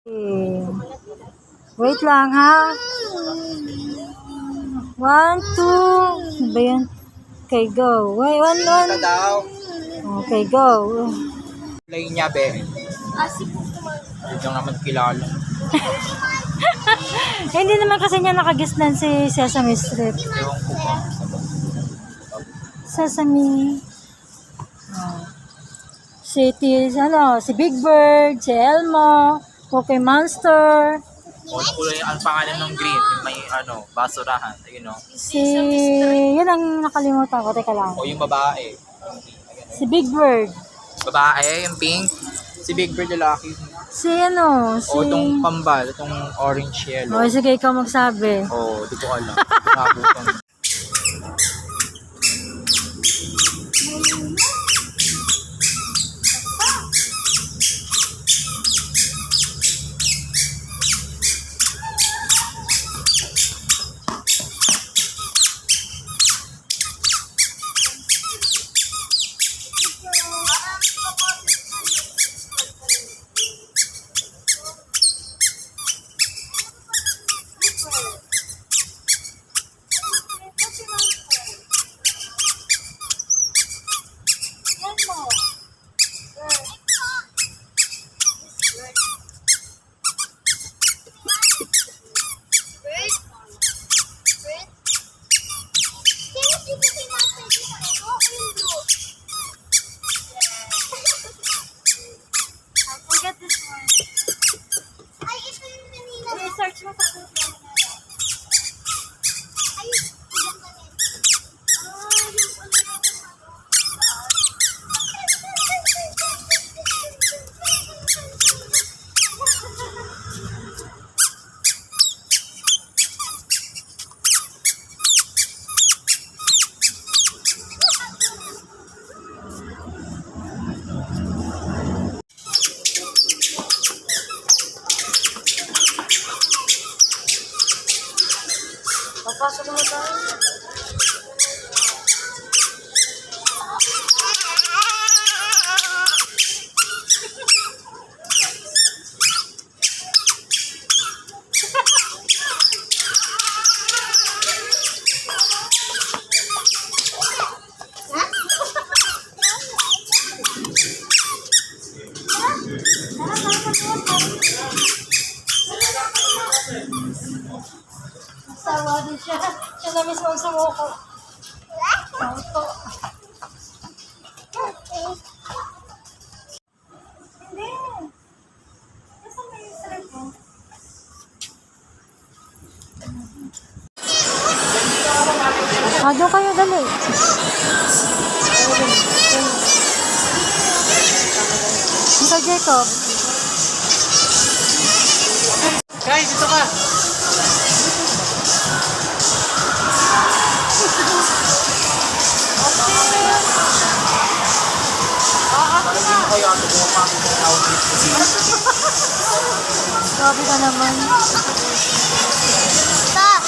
Okay. Wait lang ha. 1, 2. Ba yan? Okay, go. Wait, 1, 1. Okay, go. Play niya, be. Hindi lang naman kilala. Hindi naman kasi niya nakagisnan si Sesame Street. Ewan ko ba. Sesame. Si Big Bird, si Elmo, Cookie Monster, O, kulay ang pangalan ng green. Yung may, basurahan. Ayun, no? yun ang nakalimutan ko. Teka lang. O, yung babae. Si Big Bird. Babae, yung pink. Si Big Bird, lalaki. Si O, itong pambal. Itong orange yellow. Oh, sige, ikaw magsabi. O, di ko alam. Nabutan. Forget this one. Ay, ito yung kanina. I-search mo sa Google. Ay, yung kanina. Papasok mo tayo. Sawa din siya. Siya na mismo ang sumuko. Auto. Hindi. Nasaan ba yung sarap mo? Doon kayo, dali. Ikaw, Jacob. Guys, dito ka! Kaya ito kung mapangit ng outfit kasi. Grabe ka naman. Stop!